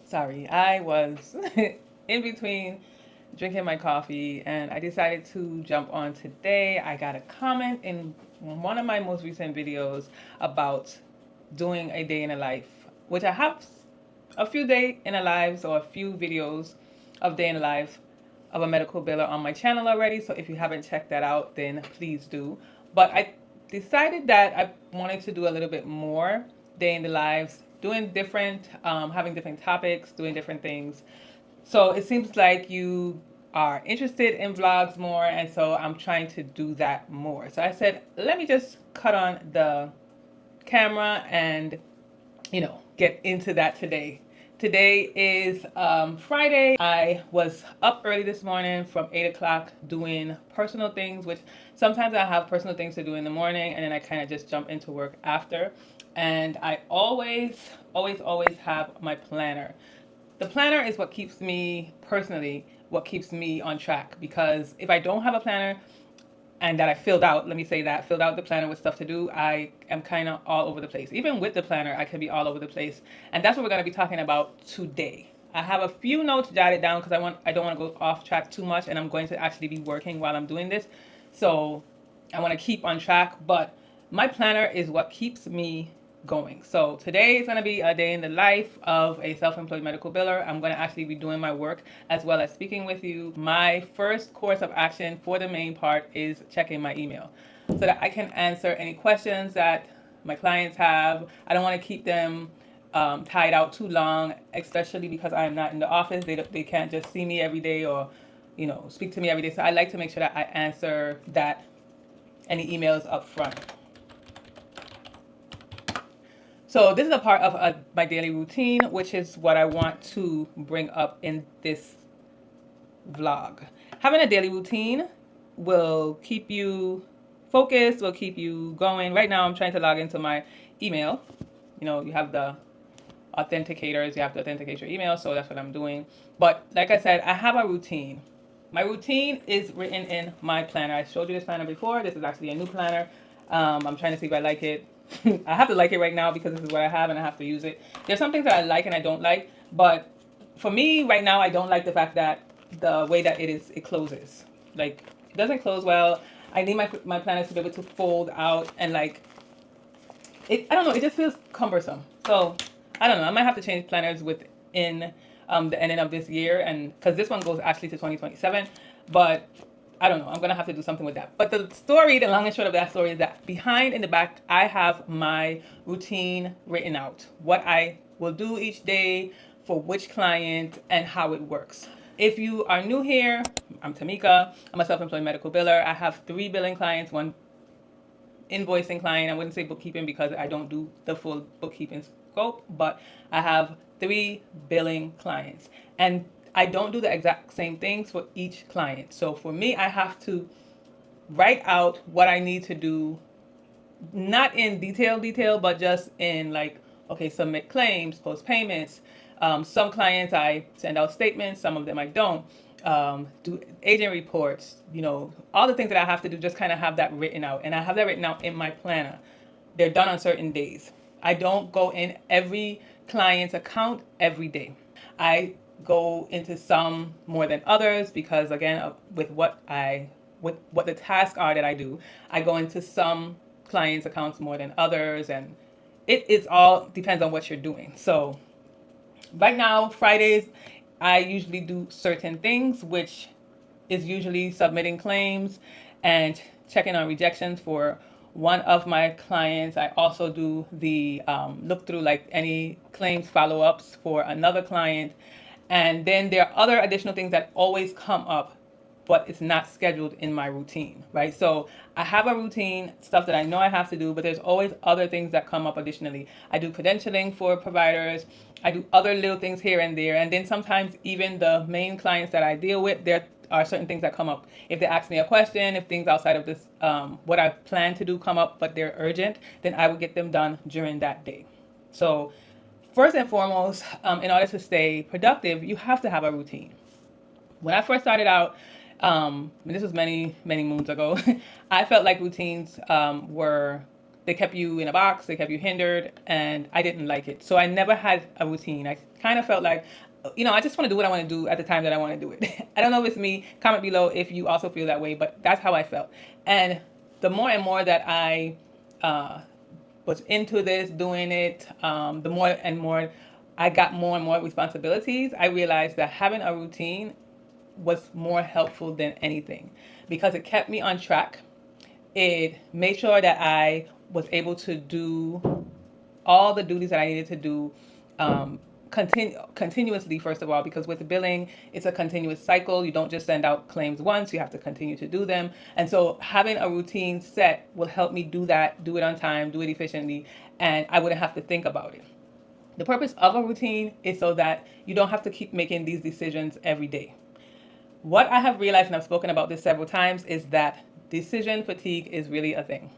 Sorry, I was in between drinking my coffee and I decided to jump on today. I got a comment in one of my most recent videos about doing a day in a life, which I have a few day in a lives or a few videos of day in the life of a medical biller on my channel already. So if you haven't checked that out, then please do. But I decided that I wanted to do a little bit more day in the lives, doing different, having different topics, doing different things. So it seems like you are interested in vlogs more, and so I'm trying to do that more. So I said, let me just cut on the camera and get into that today. Today is Friday. I was up early this morning from 8 o'clock doing personal things, which sometimes I have personal things to do in the morning and then I kind of just jump into work after. And I always have my planner. The planner is what keeps me personally, what keeps me on track, because if I don't have a planner, and that I filled out, let me say that, filled out the planner with stuff to do, I am kind of all over the place. Even with the planner, I can be all over the place. And that's what we're going to be talking about today. I have a few notes jotted down because I don't want to go off track too much, and I'm going to actually be working while I'm doing this. So I want to keep on track, but my planner is what keeps me going. So today is going to be a day in the life of a self-employed medical biller. I'm going to actually be doing my work as well as speaking with you. My first course of action for the main part is checking my email so that I can answer any questions that my clients have. I don't want to keep them tied out too long, especially because I'm not in the office. They can't just see me every day or speak to me every day. So I like to make sure that I answer that any emails up front. So this is a part of my daily routine, which is what I want to bring up in this vlog. Having a daily routine will keep you focused, will keep you going. Right now I'm trying to log into my email. You have the authenticators, you have to authenticate your email, so that's what I'm doing. But like I said, I have a routine. My routine is written in my planner. I showed you this planner before. This is actually a new planner. I'm trying to see if I like it. I have to like it right now because this is what I have and I have to use it. There's some things that I like and I don't like, but for me right now, I don't like the fact that the way that it closes. Like, it doesn't close well. I need my planners to be able to fold out and like, I don't know, it just feels cumbersome. So I don't know, I might have to change planners within the ending of this year, and because this one goes actually to 2027, but I don't know, I'm gonna have to do something with that. But the long and short of that story is that behind in the back, I have my routine written out, what I will do each day for which client and how it works. If you are new here, I'm Tamika. I'm a self-employed medical biller. I have 3 billing clients, one invoicing client. I wouldn't say bookkeeping because I don't do the full bookkeeping scope, but I have 3 billing clients. And I don't do the exact same things for each client. So for me, I have to write out what I need to do, not in detail, but just in like, okay, submit claims, post payments. Some clients I send out statements, some of them I don't. Do agent reports, all the things that I have to do, just kind of have that written out. And I have that written out in my planner. They're done on certain days. I don't go in every client's account every day. I go into some more than others because, again, with what the tasks are that I do, I go into some clients' accounts more than others, and it is all depends on what you're doing. So right now, Fridays, I usually do certain things, which is usually submitting claims and checking on rejections for one of my clients. I also do the look through like any claims follow-ups for another client. And then there are other additional things that always come up, but it's not scheduled in my routine, right? So I have a routine, stuff that I know I have to do, but there's always other things that come up additionally. I do credentialing for providers. I do other little things here and there. And then sometimes even the main clients that I deal with, there are certain things that come up. If they ask me a question, if things outside of this, what I plan to do come up, but they're urgent, then I will get them done during that day. So first and foremost, in order to stay productive, you have to have a routine. When I first started out, this was many moons ago, I felt like routines were they kept you in a box, they kept you hindered, and I didn't like it. So I never had a routine. I kind of felt like, I just want to do what I want to do at the time that I want to do it. I don't know if it's me. Comment below if you also feel that way, but that's how I felt. And the more and more that I was into this, doing it, the more and more I got more and more responsibilities, I realized that having a routine was more helpful than anything because it kept me on track. It made sure that I was able to do all the duties that I needed to do continuously, first of all, because with the billing, it's a continuous cycle. You don't just send out claims once, you have to continue to do them. And so having a routine set will help me do that, do it on time, do it efficiently, and I wouldn't have to think about it. The purpose of a routine is so that you don't have to keep making these decisions every day. What I have realized, and I've spoken about this several times, is that decision fatigue is really a thing.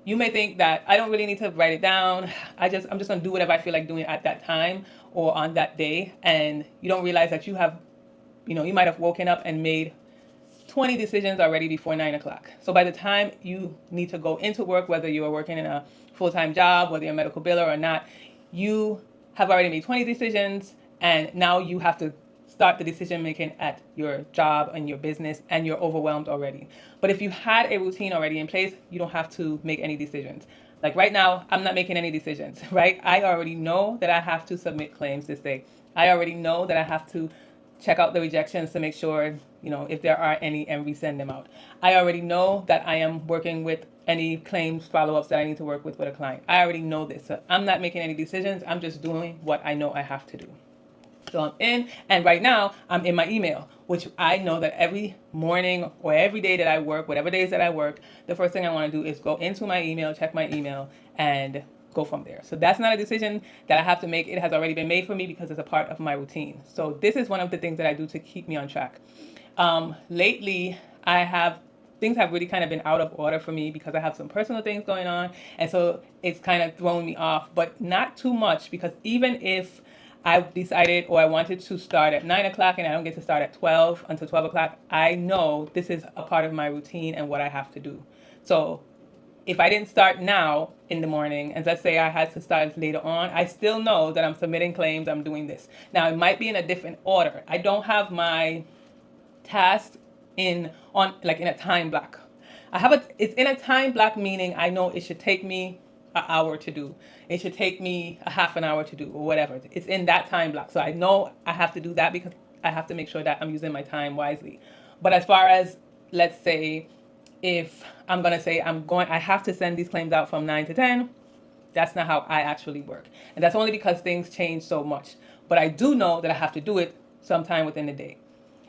You may think that I don't really need to write it down. I'm just gonna do whatever I feel like doing at that time or on that day, and you don't realize that you might have woken up and made 20 decisions already before 9 o'clock. So by the time you need to go into work, whether you are working in a full-time job, whether you're a medical biller or not, you have already made 20 decisions, and now you have to start the decision making at your job and your business, and you're overwhelmed already. But if you had a routine already in place, you don't have to make any decisions. Like right now, I'm not making any decisions, right? I already know that I have to submit claims this day. I already know that I have to check out the rejections to make sure, if there are any, and resend them out. I already know that I am working with any claims follow-ups that I need to work with a client. I already know this. So I'm not making any decisions. I'm just doing what I know I have to do. So I'm in, and right now I'm in my email, which I know that every morning or every day that I work, whatever days that I work, the first thing I want to do is go into my email, check my email, and go from there. So that's not a decision that I have to make. It has already been made for me because it's a part of my routine. So this is one of the things that I do to keep me on track. Lately, things have really kind of been out of order for me because I have some personal things going on, and so it's kind of thrown me off, but not too much, because even if I decided or I wanted to start at 9 o'clock and I don't get to start at 12 until 12 o'clock, I know this is a part of my routine and what I have to do. So if I didn't start now in the morning, and let's say I had to start later on, I still know that I'm submitting claims, I'm doing this. Now it might be in a different order. I don't have my tasks in a time block. It's in a time block, meaning I know it should take me an hour to do. It should take me a half an hour to do, or whatever. It's in that time block. So I know I have to do that because I have to make sure that I'm using my time wisely. But as far as, let's say, if I'm going to say I have to send these claims out from 9 to 10, that's not how I actually work. And that's only because things change so much. But I do know that I have to do it sometime within the day.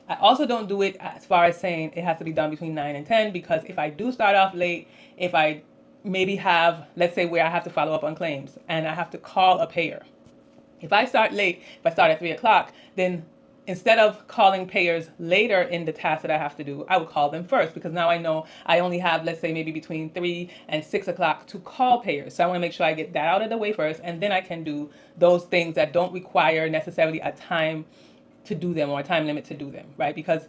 I also don't do it as far as saying it has to be done between 9 and 10, because if I do start off late, if I maybe have, let's say, where I have to follow up on claims and I have to call a payer. If I start late, if I start at 3 o'clock, then instead of calling payers later in the task that I have to do, I would call them first, because now I know I only have, let's say, maybe between 3 and 6 o'clock to call payers. So I want to make sure I get that out of the way first, and then I can do those things that don't require necessarily a time to do them or a time limit to do them, right? Because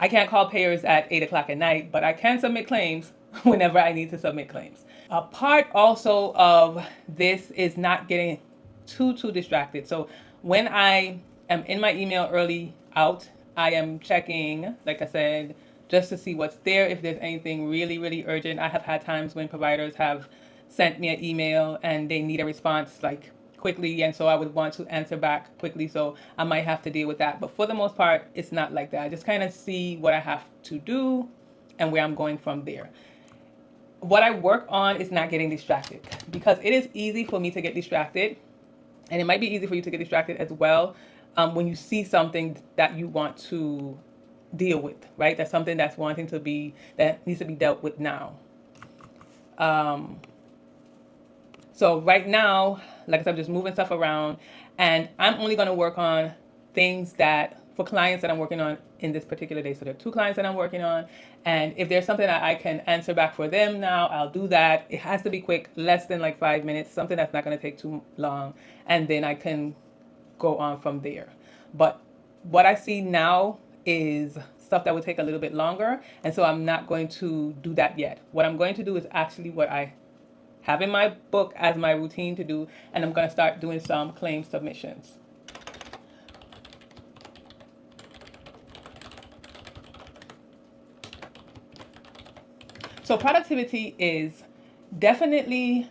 I can't call payers at 8 o'clock at night, but I can submit claims whenever I need to submit claims. A part also of this is not getting too distracted. So when I am in my email early out, I am checking, like I said, just to see what's there, if there's anything really, really urgent. I have had times when providers have sent me an email and they need a response like quickly, and so I would want to answer back quickly, so I might have to deal with that. But for the most part, it's not like that. I just kind of see what I have to do and where I'm going from there. What I work on is not getting distracted, because it is easy for me to get distracted, and it might be easy for you to get distracted as well, when you see something that you want to deal with, right? That's something that needs to be dealt with now. So right now, like I said, I'm just moving stuff around, and I'm only going to work on things that, for clients that I'm working on in this particular day. So there are 2 clients that I'm working on, and if there's something that I can answer back for them now, I'll do that. It has to be quick, less than like 5 minutes, something that's not going to take too long, and then I can go on from there. But what I see now is stuff that would take a little bit longer, and so I'm not going to do that yet. What I'm going to do is actually what I having my book as my routine to do, and I'm going to start doing some claim submissions. So productivity is definitely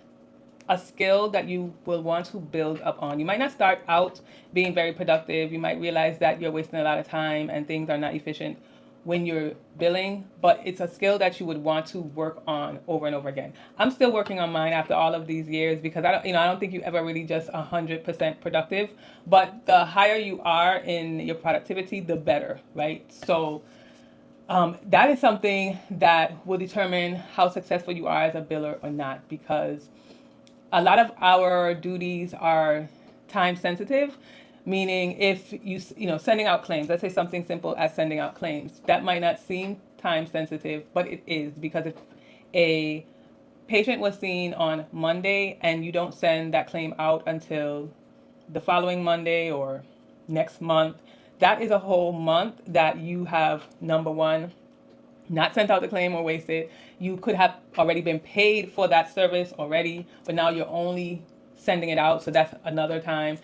a skill that you will want to build up on. You might not start out being very productive. You might realize that you're wasting a lot of time and things are not efficient when you're billing, but it's a skill that you would want to work on over and over again. I'm still working on mine after all of these years because I don't think you ever really just 100% productive, but the higher you are in your productivity, the better, right? So that is something that will determine how successful you are as a biller or not, because a lot of our duties are time sensitive, meaning if sending out claims, let's say something simple as sending out claims, that might not seem time sensitive, but it is, because if a patient was seen on Monday and you don't send that claim out until the following Monday or next month, that is a whole month that you have, number one, not sent out the claim or wasted. You could have already been paid for that service already, but now you're only sending it out, so that's another time.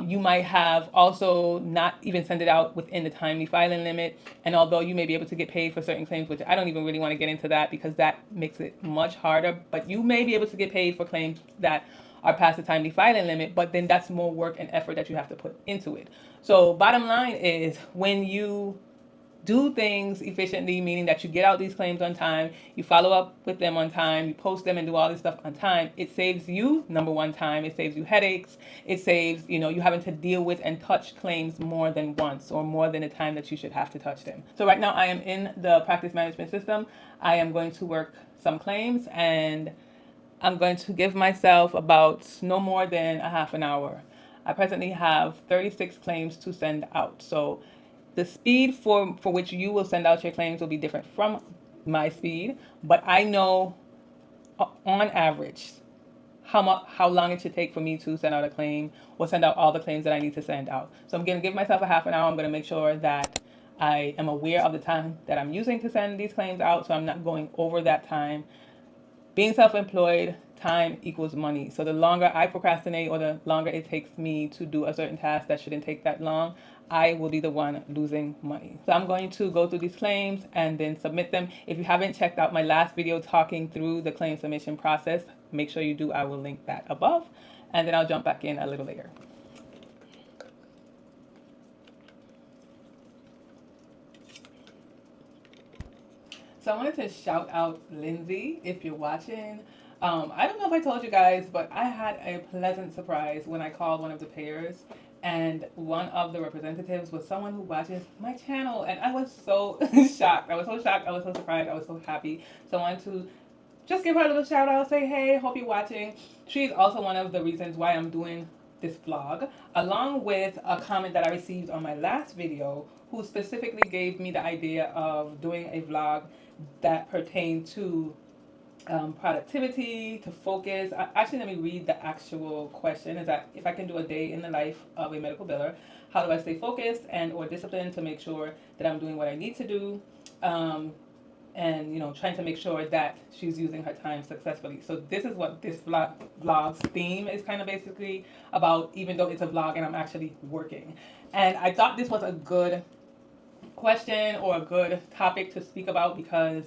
You might have also not even sent it out within the timely filing limit, and although you may be able to get paid for certain claims, which I don't even really want to get into that because that makes it much harder, but you may be able to get paid for claims that are past the timely filing limit, but then that's more work and effort that you have to put into it. So bottom line is, when you do things efficiently, meaning that you get out these claims on time, you follow up with them on time, you post them and do all this stuff on time, it saves you, number one, time. It saves you headaches. It saves, you having to deal with and touch claims more than once or more than the time that you should have to touch them. So right now I am in the practice management system. I am going to work some claims, and I'm going to give myself about no more than a half an hour. I presently have 36 claims to send out. So the speed for which you will send out your claims will be different from my speed, but I know on average how long it should take for me to send out a claim or send out all the claims that I need to send out. So I'm going to give myself a half an hour. I'm going to make sure that I am aware of the time that I'm using to send these claims out, so I'm not going over that time. Being self-employed, time equals money. So the longer I procrastinate or the longer it takes me to do a certain task that shouldn't take that long, I will be the one losing money. So I'm going to go through these claims and then submit them. If you haven't checked out my last video talking through the claim submission process, make sure you do. I will link that above, and then I'll jump back in a little later. So I wanted to shout out Lindsay if you're watching. I don't know if I told you guys, but I had a pleasant surprise when I called one of the payers, and one of the representatives was someone who watches my channel, and I was so shocked. I was so shocked. I was so surprised. I was so happy. So I wanted to just give her a little shout out, say, hey, hope you're watching. She's also one of the reasons why I'm doing this vlog, along with a comment that I received on my last video, who specifically gave me the idea of doing a vlog that pertained to productivity, to focus. Actually, let me read the actual question. Is that if I can do a day in the life of a medical biller, how do I stay focused and or disciplined to make sure that I'm doing what I need to do? And trying to make sure that she's using her time successfully. So this is what this vlog's theme is kind of basically about, even though it's a vlog and I'm actually working. And I thought this was a good question or a good topic to speak about, because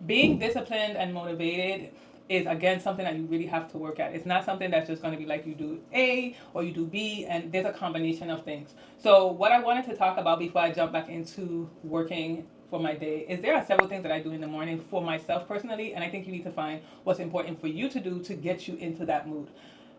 being disciplined and motivated is, again, something that you really have to work at. It's not something that's just going to be like you do A or you do B, and there's a combination of things. So what I wanted to talk about before I jump back into working for my day is, there are several things that I do in the morning for myself personally, and I think you need to find what's important for you to do to get you into that mood.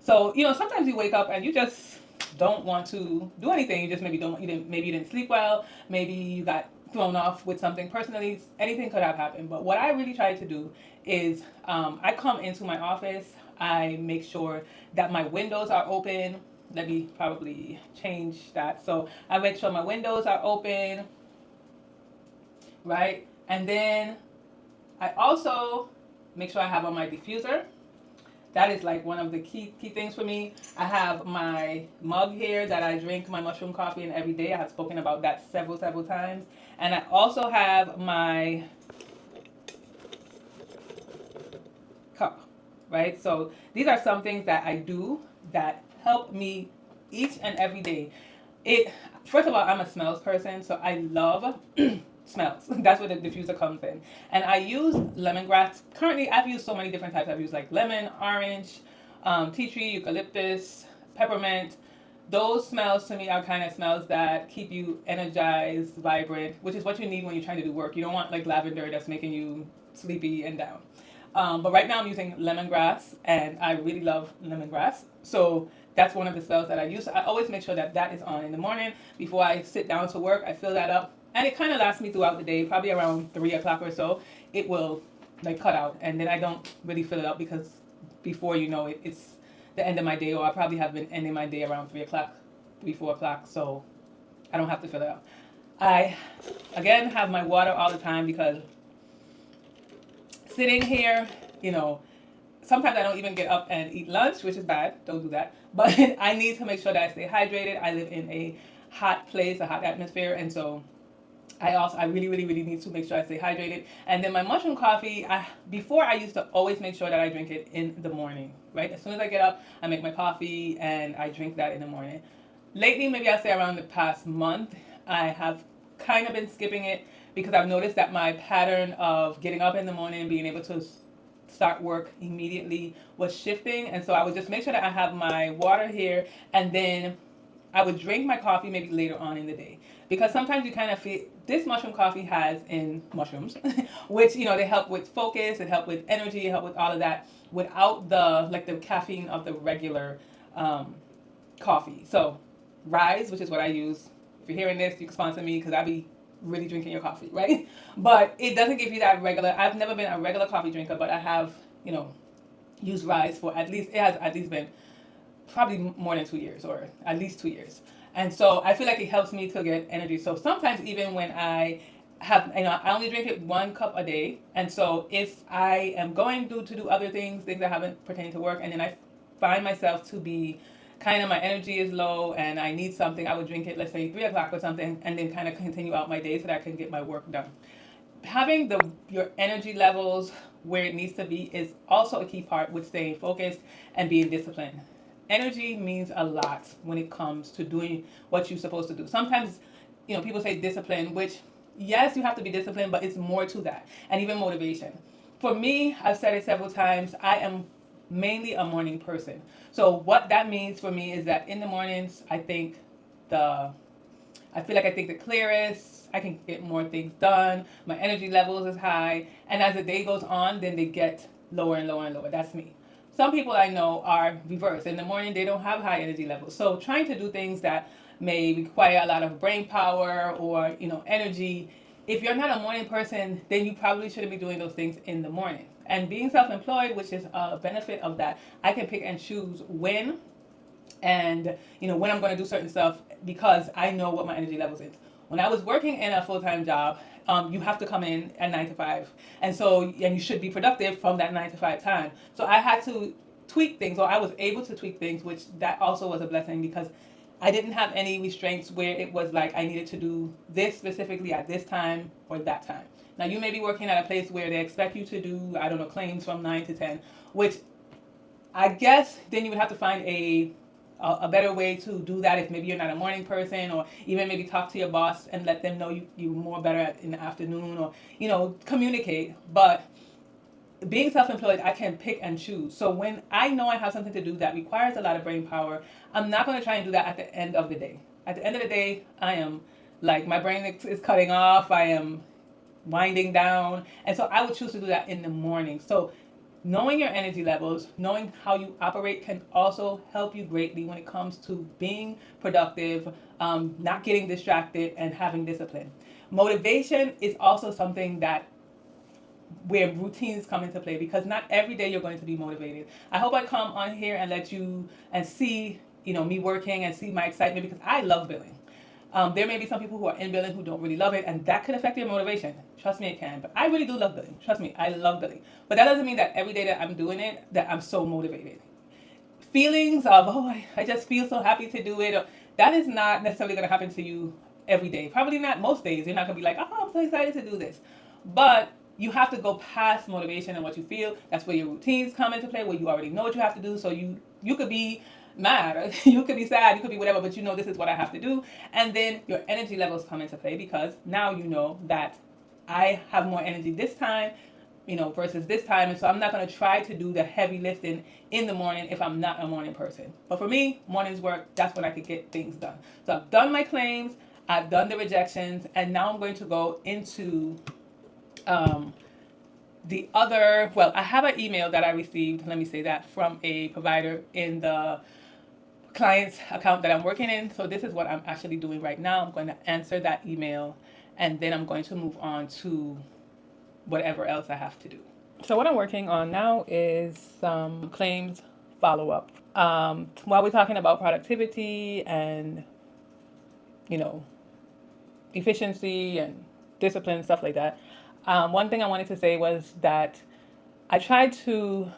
So sometimes you wake up and you just don't want to do anything. You just maybe don't. Maybe you didn't sleep well. Maybe you got thrown off with something personally. Anything could have happened. But what I really try to do is, I come into my office. I make sure that my windows are open. Let me probably change that. So I make sure my windows are open, right? And then I also make sure I have on my diffuser. That is like one of the key things for me. I have my mug here that I drink my mushroom coffee in every day. I have spoken about that several times. And I also have my cup. right? So these are some things that I do that help me each and every day. It First of all, I'm a smells person, so I love smells. That's where the diffuser comes in. And I use lemongrass. Currently, I've used so many different types. I've used like lemon, orange, tea tree, eucalyptus, peppermint. Those smells to me are kind of smells that keep you energized, vibrant, which is what you need when you're trying to do work. You don't want like lavender that's making you sleepy and down. But right now I'm using lemongrass, and I really love lemongrass. So that's one of the spells that I use. I always make sure that that is on in the morning before I sit down to work. I fill that up, and it kind of lasts me throughout the day. Probably around 3 o'clock or so, it will like cut out, and then I don't really fill it up because before you know it, it's the end of my day, or I probably have been ending my day around 3 o'clock, 4 o'clock. So I don't have to fill it up. I again have my water all the time because sitting here, you know, sometimes I don't even get up and eat lunch, which is bad. Don't do that. But I need to make sure that I stay hydrated. I live in a hot place, a hot atmosphere, and so I really, really, really need to make sure I stay hydrated. And then my mushroom coffee, before I used to always make sure that I drink it in the morning, right? As soon as I get up, I make my coffee and I drink that in the morning. Lately, maybe I'll say around the past month, I have kind of been skipping it because I've noticed that my pattern of getting up in the morning, being able to start work immediately was shifting. And so I would just make sure that I have my water here, and then I would drink my coffee maybe later on in the day. Because sometimes you kind of feel this mushroom coffee has in mushrooms, which they help with focus, it help with energy, it help with all of that without the caffeine of the regular coffee. So Rise, which is what I use. If you're hearing this, you can sponsor me because I be really drinking your coffee, right? But it doesn't give you that regular. I've never been a regular coffee drinker, but I have, used Rise for at least, it has at least been probably more than 2 years, or at least 2 years. And so I feel like it helps me to get energy. So sometimes even when I have, I only drink it 1 cup a day. And so if I am going to do other things that haven't pertained to work, and then I find myself to be kind of, my energy is low and I need something, I would drink it, let's say 3 o'clock or something, and then kind of continue out my day so that I can get my work done. Having your energy levels where it needs to be is also a key part with staying focused and being disciplined. Energy means a lot when it comes to doing what you're supposed to do. Sometimes, people say discipline, which yes, you have to be disciplined, but it's more to that, and even motivation. For me, I've said it several times, I am mainly a morning person. So what that means for me is that in the mornings, the I feel like I think the clearest. I can get more things done. My energy levels is high, and as the day goes on, then they get lower and lower and lower. That's me. Some people I know are reversed. In the morning, they don't have high energy levels. So trying to do things that may require a lot of brain power or energy. If you're not a morning person, then you probably shouldn't be doing those things in the morning. And being self-employed, which is a benefit of that, I can pick and choose when and when I'm going to do certain stuff because I know what my energy levels is. When I was working in a full-time job, you have to come in at 9 to 5, and you should be productive from that 9 to 5 time. So I had to tweak things, or I was able to tweak things, which that also was a blessing because I didn't have any restraints where it was like I needed to do this specifically at this time or that time. Now you may be working at a place where they expect you to do, I don't know, claims from 9 to 10, which I guess then you would have to find a better way to do that if maybe you're not a morning person, or even maybe talk to your boss and let them know you're more better in the afternoon, or communicate. But being self-employed, I can pick and choose. So when I know I have something to do that requires a lot of brain power, I'm not going to try and do that at the end of the day. At the end of the day, I am like, my brain is cutting off, I am winding down, and so I would choose to do that in the morning. So knowing your energy levels, knowing how you operate can also help you greatly when it comes to being productive, not getting distracted, and having discipline. Motivation is also something that where routines come into play because not every day you're going to be motivated. I hope I come on here and let you and see, me working and see my excitement because I love billing. There may be some people who are in billing who don't really love it, and that could affect your motivation. Trust me, it can. But I really do love billing. Trust me, I love billing. But that doesn't mean that every day that I'm doing it, that I'm so motivated. Feelings of, oh, I just feel so happy to do it, that is not necessarily going to happen to you every day. Probably not most days. You're not going to be like, oh, I'm so excited to do this. But you have to go past motivation and what you feel. That's where your routines come into play, where you already know what you have to do. So you could be mad, or you could be sad, you could be whatever, but you know this is what I have to do. And then your energy levels come into play because now you know that I have more energy this time, versus this time. And so I'm not going to try to do the heavy lifting in the morning if I'm not a morning person. But for me, mornings work. That's when I could get things done. So I've done my claims, I've done the rejections, and now I'm going to go into um, the other. Well, I have an email that I received, let me say that, from a provider in the client's account that I'm working in. So this is what I'm actually doing right now. I'm going to answer that email, and then I'm going to move on to whatever else I have to do. So what I'm working on now is some claims follow up. While we're talking about productivity and you know efficiency and discipline and stuff like that, one thing I wanted to say was that I tried to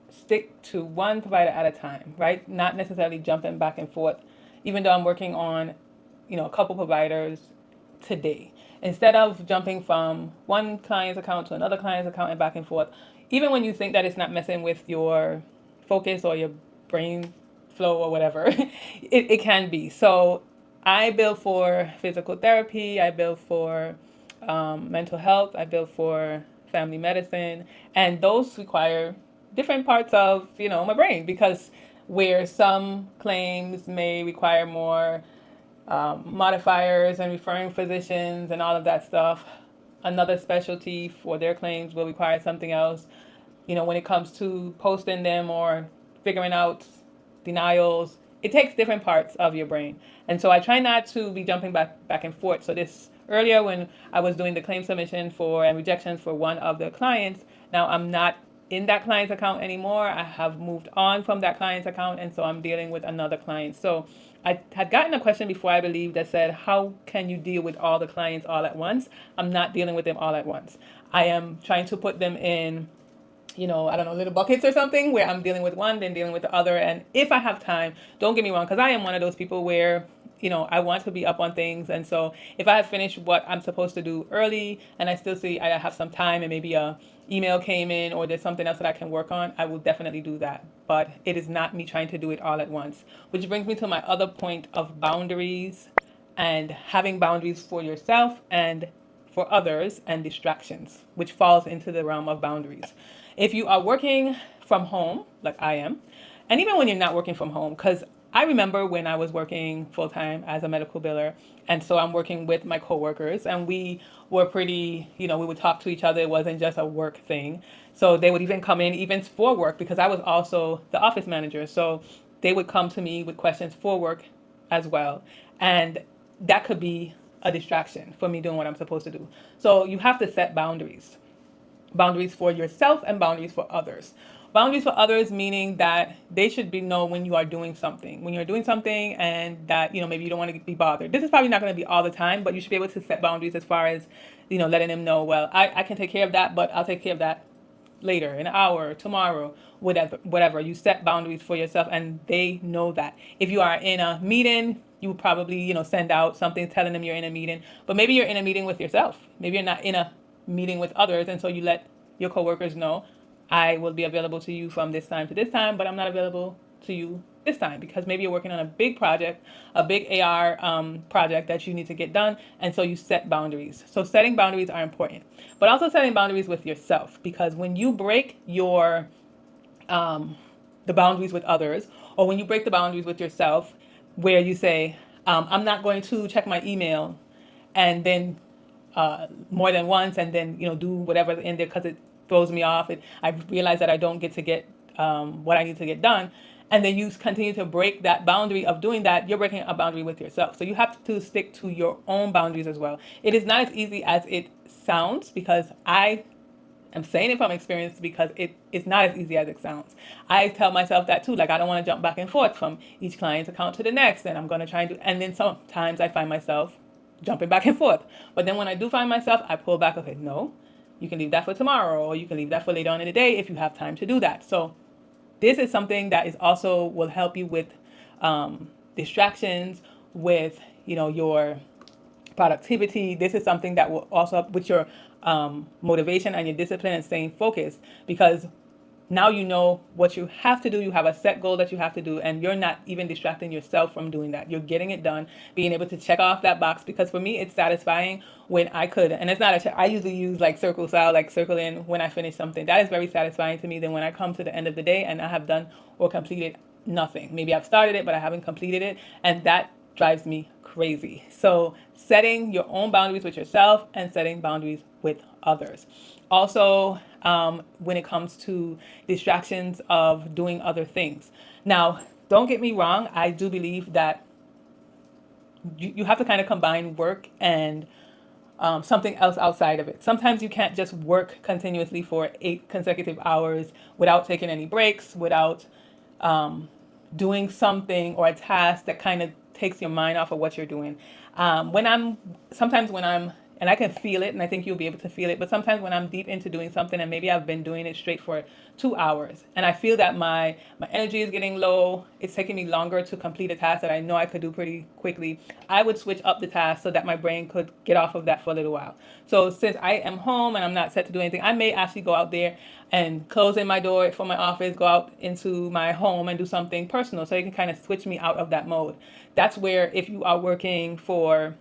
stick to one provider at a time, right? Not necessarily jumping back and forth, even though I'm working on, a couple providers today. Instead of jumping from one client's account to another client's account and back and forth, even when you think that it's not messing with your focus or your brain flow or whatever, it can be. So I bill for physical therapy, I bill for mental health, I bill for family medicine, and those require different parts of my brain, because where some claims may require more modifiers and referring physicians and all of that stuff, another specialty for their claims will require something else. When it comes to posting them or figuring out denials, it takes different parts of your brain. And so I try not to be jumping back and forth. So this earlier, when I was doing the claim submission for and rejections for one of the clients, now I'm not in that client's account anymore. I have moved on from that client's account, and so I'm dealing with another client. So I had gotten a question before, I believe, that said, how can you deal with all the clients all at once? I'm not dealing with them all at once. I am trying to put them in, I don't know, little buckets or something, where I'm dealing with one, then dealing with the other. And if I have time, don't get me wrong, because I am one of those people where, I want to be up on things. And so if I have finished what I'm supposed to do early and I still see I have some time and maybe a email came in or there's something else that I can work on, I will definitely do that. But it is not me trying to do it all at once, which brings me to my other point of boundaries and having boundaries for yourself and for others, and distractions, which falls into the realm of boundaries. If you are working from home, like I am, and even when you're not working from home, because I remember when I was working full time as a medical biller, and so I'm working with my coworkers, and we were pretty, we would talk to each other. It wasn't just a work thing. So they would even come in, even for work, because I was also the office manager. So they would come to me with questions for work as well. And that could be a distraction for me doing what I'm supposed to do. So you have to set boundaries for yourself and boundaries for others. Boundaries for others meaning that they should be know when you are doing something. When you're doing something and that, maybe you don't want to be bothered. This is probably not going to be all the time, but you should be able to set boundaries as far as, letting them know, well, I can take care of that, but I'll take care of that later, in an hour, tomorrow, whatever. You set boundaries for yourself and they know that. If you are in a meeting, you probably, send out something telling them you're in a meeting, but maybe you're in a meeting with yourself. Maybe you're not in a meeting with others, and so you let your coworkers know, I will be available to you from this time to this time, but I'm not available to you this time, because maybe you're working on a big project, a big AR project that you need to get done, and so you set boundaries. So setting boundaries are important, but also setting boundaries with yourself, because when you break the boundaries with others, or when you break the boundaries with yourself, where you say, I'm not going to check my email, and then more than once, and then do whatever's in there because it throws me off. I realize that I don't get to get what I need to get done, and then you continue to break that boundary of doing that. You're breaking a boundary with yourself. So you have to stick to your own boundaries as well. It is not as easy as it sounds, because I'm saying it from experience, because it's not as easy as it sounds. I tell myself that too. Like, I don't want to jump back and forth from each client's account to the next, and I'm going to try and do, and then sometimes I find myself jumping back and forth. But then when I do find myself, I pull back. Okay, no, you can leave that for tomorrow, or you can leave that for later on in the day if you have time to do that. So this is something that is also will help you with distractions, with your productivity. This is something that will also with your motivation and your discipline and staying focused, because now you know what you have to do. You have a set goal that you have to do, and you're not even distracting yourself from doing that. You're getting it done, being able to check off that box. Because for me, it's satisfying when I could, and it's not a check. I usually use like circle style, like circle in when I finish something. That is very satisfying to me. Then when I come to the end of the day and I have done or completed nothing, maybe I've started it, but I haven't completed it, and that drives me crazy. So setting your own boundaries with yourself and setting boundaries with others. Also, when it comes to distractions of doing other things. Now, don't get me wrong, I do believe that you have to kind of combine work and something else outside of it. Sometimes you can't just work continuously for 8 consecutive hours without taking any breaks, without doing something or a task that kind of takes your mind off of what you're doing. When I'm sometimes when I'm and I can feel it, and I think you'll be able to feel it. But sometimes when I'm deep into doing something, and maybe I've been doing it straight for 2 hours, and I feel that my energy is getting low, it's taking me longer to complete a task that I know I could do pretty quickly, I would switch up the task so that my brain could get off of that for a little while. So since I am home and I'm not set to do anything, I may actually go out there and close in my door for my office, go out into my home and do something personal, so it can kind of switch me out of that mode. That's where, if you are working for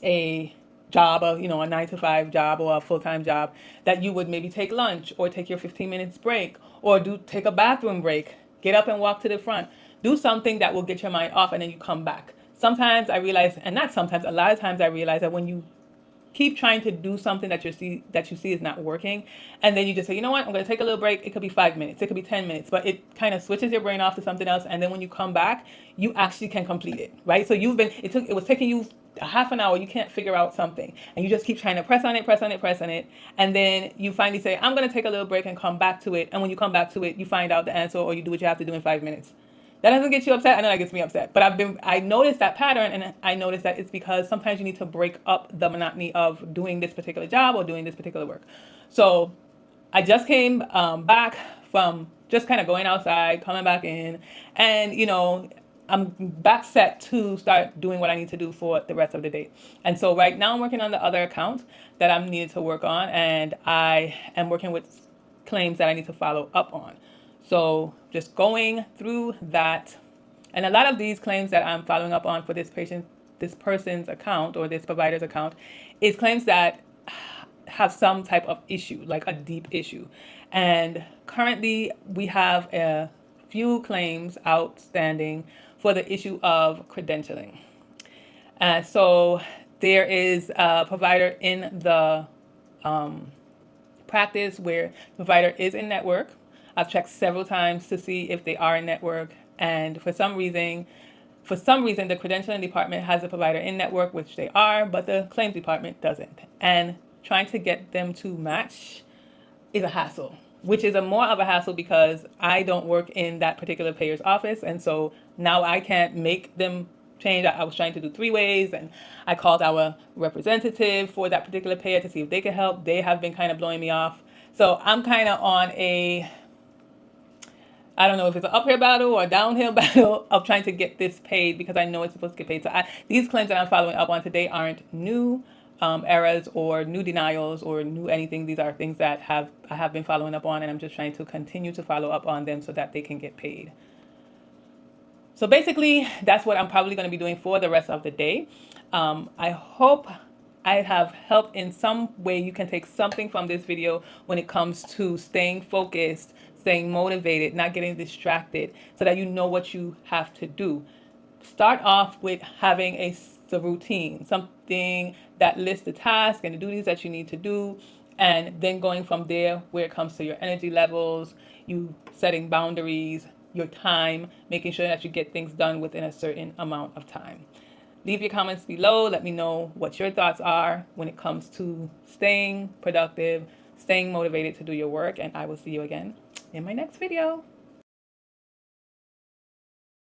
a job, of a 9 to 5 job or a full-time job, that you would maybe take lunch or take your 15 minutes break, or take a bathroom break, get up and walk to the front, do something that will get your mind off, and then you come back. Sometimes I realize, and not sometimes, a lot of times I realize that when you keep trying to do something that you see is not working, and then you just say, you know what, I'm going to take a little break. It could be 5 minutes, it could be 10 minutes, but it kind of switches your brain off to something else, and then when you come back, you actually can complete it, right? So it was taking you a half an hour, you can't figure out something, and you just keep trying to press on it, press on it, press on it, and then you finally say, I'm going to take a little break and come back to it, and when you come back to it, you find out the answer, or you do what you have to do in 5 minutes. That doesn't get you upset. I know that gets me upset. But I noticed that pattern, and I noticed that it's because sometimes you need to break up the monotony of doing this particular job or doing this particular work. So I just came back from just kind of going outside, coming back in, and I'm back set to start doing what I need to do for the rest of the day. And so right now I'm working on the other account that I'm needed to work on, and I am working with claims that I need to follow up on. So just going through that, and a lot of these claims that I'm following up on for this person's account or this provider's account, is claims that have some type of issue, like a deep issue. And currently we have a few claims outstanding for the issue of credentialing. So there is a provider in the practice where the provider is in network. I've checked several times to see if they are in network, and for some reason, the credentialing department has a provider in network, which they are, but the claims department doesn't. And trying to get them to match is a hassle, which is a more of a hassle because I don't work in that particular payer's office, and so now I can't make them change. I was trying to do 3 ways, and I called our representative for that particular payer to see if they could help. They have been kind of blowing me off, so I'm kind of on a, I don't know if it's an uphill battle or a downhill battle of trying to get this paid, because I know it's supposed to get paid. So these claims that I'm following up on today aren't new errors or new denials or new anything. These are things that I have been following up on, and I'm just trying to continue to follow up on them so that they can get paid. So basically, that's what I'm probably going to be doing for the rest of the day. I hope I have helped in some way. You can take something from this video when it comes to staying focused, staying motivated, not getting distracted, so that you know what you have to do. Start off with having a routine, something that lists the tasks and the duties that you need to do, and then going from there where it comes to your energy levels, you setting boundaries, your time, making sure that you get things done within a certain amount of time. Leave your comments below. Let me know what your thoughts are when it comes to staying productive, staying motivated to do your work, and I will see you again in my next video.